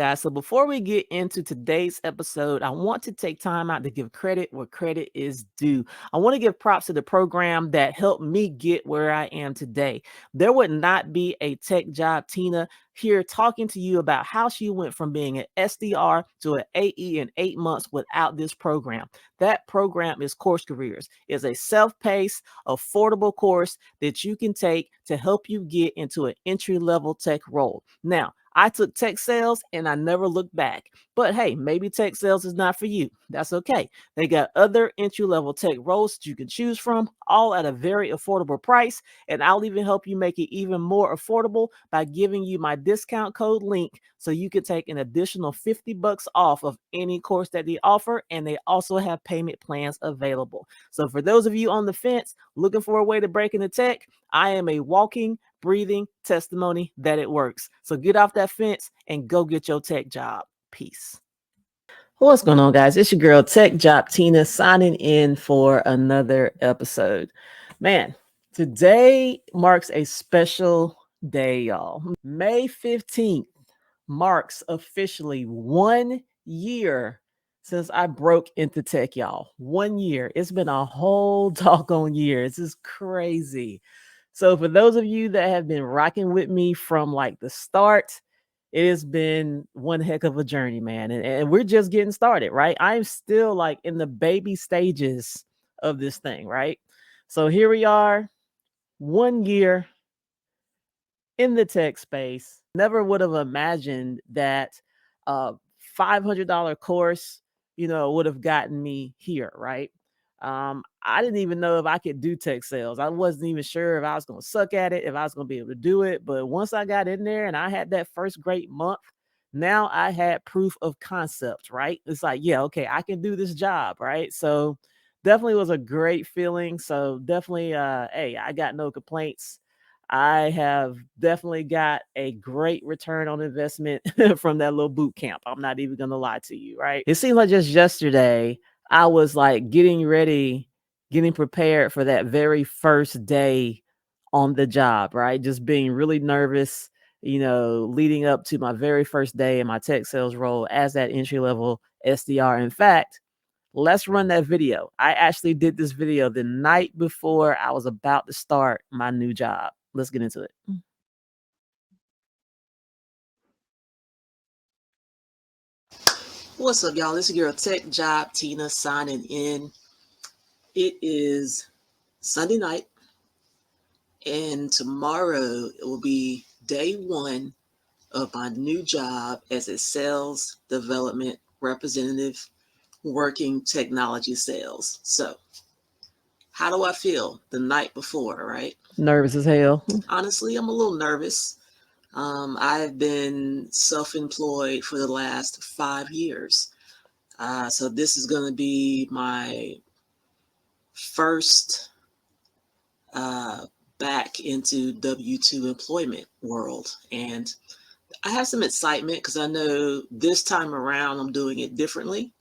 guys. So before we get into today's episode, I want to take time out to give credit where credit is due. I want to give props to the program that helped me get where I am today. There would not be a tech job Tina here talking to you about how she went from being an SDR to an AE in 8 months without this program. That program is Course Careers. It's a self-paced, affordable course that you can take to help you get into an entry-level tech role. Now, I took tech sales and I never looked back. But hey, maybe tech sales is not for you. That's okay. They got other entry-level tech roles that you can choose from, all at a very affordable price. And I'll even help you make it even more affordable by giving you my discount code link so you can take an additional $50 off of any course that they offer. And they also have payment plans available. So for those of you on the fence looking for a way to break into tech, I am a walking, breathing testimony that it works. So get off that fence and go get your tech job. Peace. What's going on, guys? It's your girl Tech Job Tina signing in for another episode. Man, today marks a special day, y'all. May 15th marks officially 1 year since I broke into tech, y'all. 1 year. It's been a whole doggone year. This is crazy. So for those of you that have been rocking with me from like the start, it has been one heck of a journey, man. And we're just getting started, right? I'm still like in the baby stages of this thing, right? So here we are, 1 year in the tech space. Never would have imagined that a $500 course, would have gotten me here, right? I didn't even know if I could do tech sales. I wasn't even sure if I was going to suck at it, if I was going to be able to do it. But once I got in there and I had that first great month, now I had proof of concept, right? It's like, yeah, okay, I can do this job, right? So definitely was a great feeling. So definitely, hey, I got no complaints. I have definitely got a great return on investment from that little boot camp. I'm not even going to lie to you, right? It seemed like just yesterday, I was like getting ready, getting prepared for that very first day on the job, right? Just being really nervous, leading up to my very first day in my tech sales role as that entry level SDR. In fact, let's run that video. I actually did this video the night before I was about to start my new job. Let's get into it. What's up, y'all? This is your Tech Job Tina signing in. It is Sunday night, and tomorrow it will be day one of my new job as a sales development representative working technology sales. So, how do I feel the night before, right? Nervous as hell. Honestly, I'm a little nervous. I've been self-employed for the last 5 years. So this is going to be my first back into W-2 employment world. And I have some excitement because I know this time around I'm doing it differently.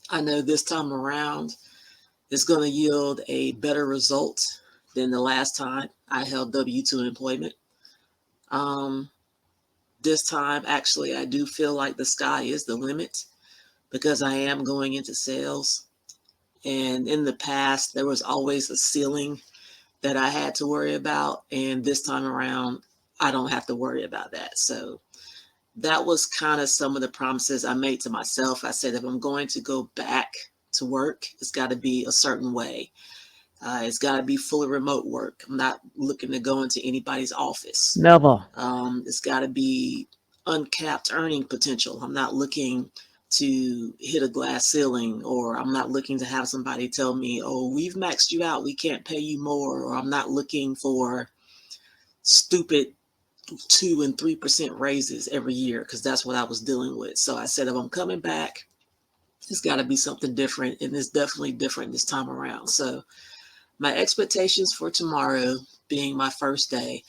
I know this time around it's going to yield a better result than the last time I held W-2 employment. This time, actually, I do feel like the sky is the limit because I am going into sales. And in the past, there was always a ceiling that I had to worry about. And this time around, I don't have to worry about that. So that was kind of some of the promises I made to myself. I said, if I'm going to go back to work, it's got to be a certain way. It's got to be fully remote work. I'm not looking to go into anybody's office. Never. It's got to be uncapped earning potential. I'm not looking to hit a glass ceiling, or I'm not looking to have somebody tell me, oh, we've maxed you out, we can't pay you more, or I'm not looking for stupid 2 and 3% raises every year, because that's what I was dealing with. So I said, if I'm coming back, it's got to be something different, and it's definitely different this time around. So my expectations for tomorrow being my first day,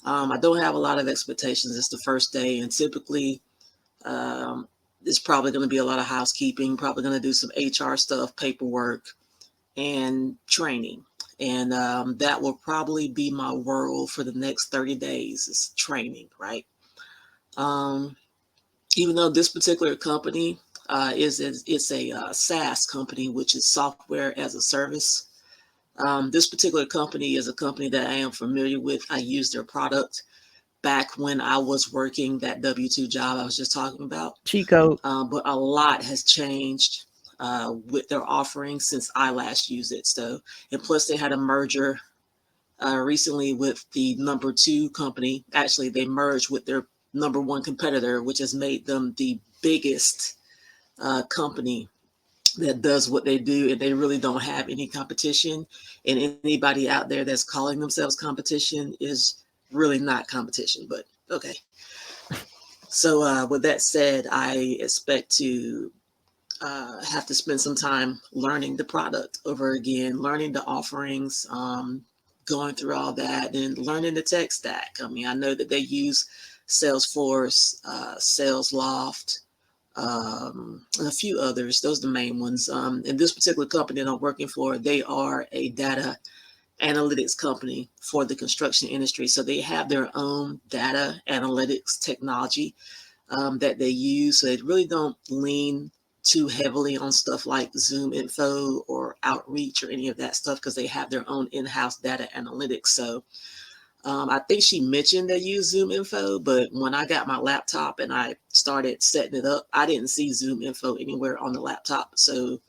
I don't have a lot of expectations. It's the first day, and typically it's probably going to be a lot of housekeeping, probably going to do some HR stuff, paperwork, and training. And that will probably be my world for the next 30 days is training, right? even though this particular company it's a SaaS company, which is software as a service. This particular company is a company that I am familiar with. I use their product back when I was working that W-2 job I was just talking about. Cheat code. But a lot has changed with their offering since I last used it. So, and plus they had a merger recently with the number two company. Actually, they merged with their number one competitor, which has made them the biggest company that does what they do, and they really don't have any competition. And anybody out there that's calling themselves competition is really not competition. But okay. So with that said, I expect to have to spend some time learning the product over again, learning the offerings, going through all that, and learning the tech stack. I mean, I know that they use Salesforce, SalesLoft, and a few others. Those are the main ones. And this particular company that I'm working for, they are a data analytics company for the construction industry. So they have their own data analytics technology that they use. So they really don't lean too heavily on stuff like Zoom Info or Outreach or any of that stuff because they have their own in-house data analytics. So I think she mentioned they use Zoom Info, but when I got my laptop and I started setting it up, I didn't see Zoom Info anywhere on the laptop. So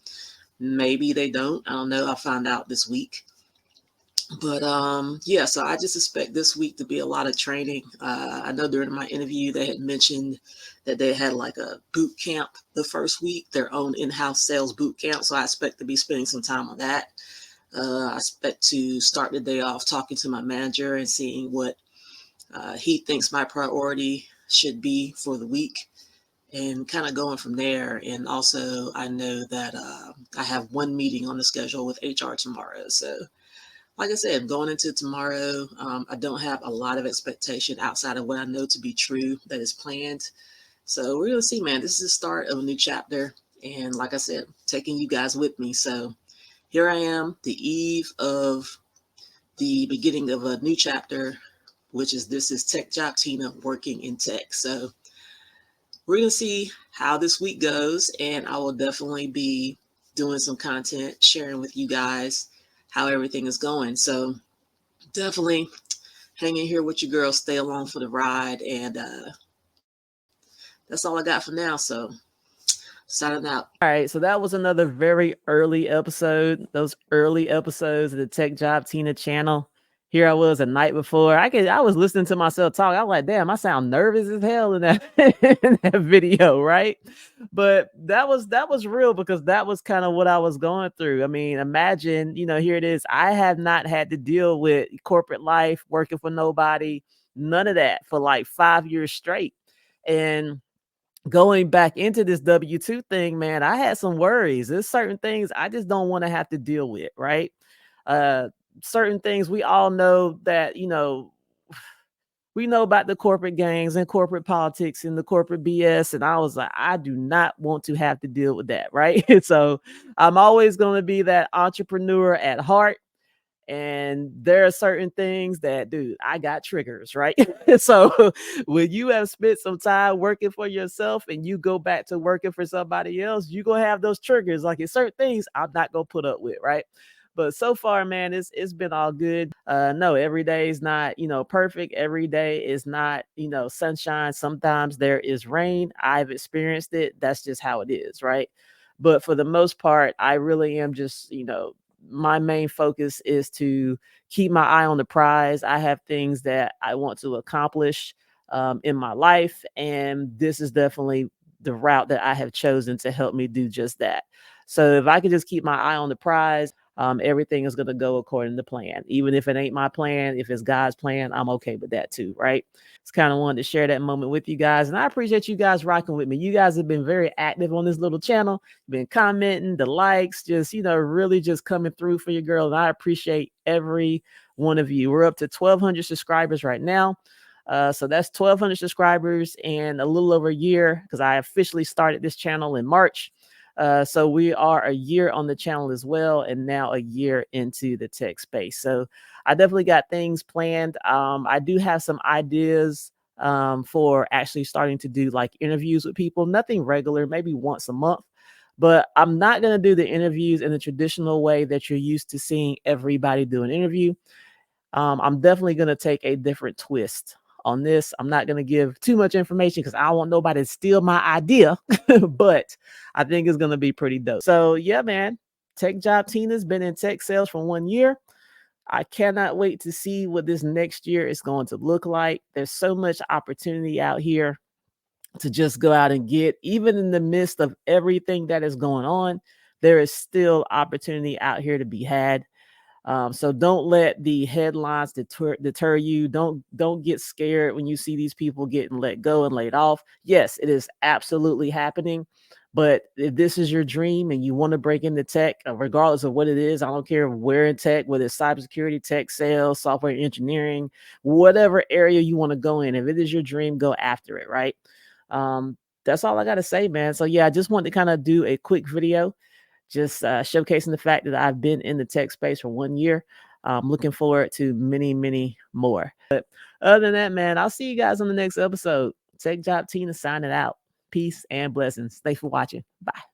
maybe they don't. I don't know. I'll find out this week. But yeah, so I just expect this week to be a lot of training. I know during my interview they had mentioned that they had like a boot camp the first week, their own in-house sales boot camp. So I expect to be spending some time on that. I expect to start the day off talking to my manager and seeing what he thinks my priority should be for the week and kind of going from there. And also, I know that I have one meeting on the schedule with HR tomorrow. So, like I said, going into tomorrow, I don't have a lot of expectation outside of what I know to be true that is planned. So, we're going to see, man. This is the start of a new chapter. And like I said, taking you guys with me. So, here I am, the eve of the beginning of a new chapter, which is This is Tech Job Tina working in tech. So we're going to see how this week goes, and I will definitely be doing some content, sharing with you guys how everything is going. So definitely hang in here with your girl, stay along for the ride, and that's all I got for now. So signing out. All right, so that was another very early episode. Those early episodes of the Tech Job Tina channel. Here I was a night before. I was listening to myself talk. I was like, damn, I sound nervous as hell in that in that video, right? But that was real because that was kind of what I was going through. I mean, imagine, here it is. I have not had to deal with corporate life, working for nobody, none of that for like 5 years straight. And going back into this W-2 thing, man, I had some worries. There's certain things I just don't want to have to deal with, right? Uh Certain things we all know that, we know about the corporate gangs and corporate politics and the corporate BS. And I was like, I do not want to have to deal with that, right? So I'm always going to be that entrepreneur at heart. And there are certain things that, dude, I got triggers, right? So when you have spent some time working for yourself and you go back to working for somebody else, you're gonna have those triggers. Like it's certain things I'm not gonna put up with, right? But so far, man, it's been all good. No, every day is not, perfect. Every day is not, sunshine. Sometimes there is rain. I've experienced it. That's just how it is, right? But for the most part, I really am just, my main focus is to keep my eye on the prize. I have things that I want to accomplish in my life, and this is definitely the route that I have chosen to help me do just that. So if I could just keep my eye on the prize, everything is going to go according to plan. Even if it ain't my plan, if it's God's plan, I'm okay with that too, right? It's kind of wanted to share that moment with you guys, and I appreciate you guys rocking with me. You guys have been very active on this little channel, been commenting, the likes, just, really just coming through for your girl. And I appreciate every one of you. We're up to 1,200 subscribers right now. So that's 1,200 subscribers in a little over a year because I officially started this channel in March. So we are a year on the channel as well, and now a year into the tech space. So I definitely got things planned. I do have some ideas for actually starting to do like interviews with people. Nothing regular, maybe once a month. But I'm not going to do the interviews in the traditional way that you're used to seeing everybody do an interview. I'm definitely going to take a different twist on this. I'm not going to give too much information because I don't want nobody to steal my idea, but I think it's going to be pretty dope. So yeah, man, Tech Job Tina's been in tech sales for 1 year. I cannot wait to see what this next year is going to look like. There's so much opportunity out here to just go out and get, even in the midst of everything that is going on, there is still opportunity out here to be had. So don't let the headlines deter you. Don't get scared when you see these people getting let go and laid off. Yes, it is absolutely happening. But if this is your dream and you want to break into tech, regardless of what it is, I don't care where in tech, whether it's cybersecurity, tech sales, software engineering, whatever area you want to go in, if it is your dream, go after it, right? That's all I got to say, man. So yeah, I just wanted to kind of do a quick video, just showcasing the fact that I've been in the tech space for 1 year. I'm looking forward to many, many more. But other than that, man, I'll see you guys on the next episode. Tech Job Tina signing out. Peace and blessings. Thanks for watching. Bye.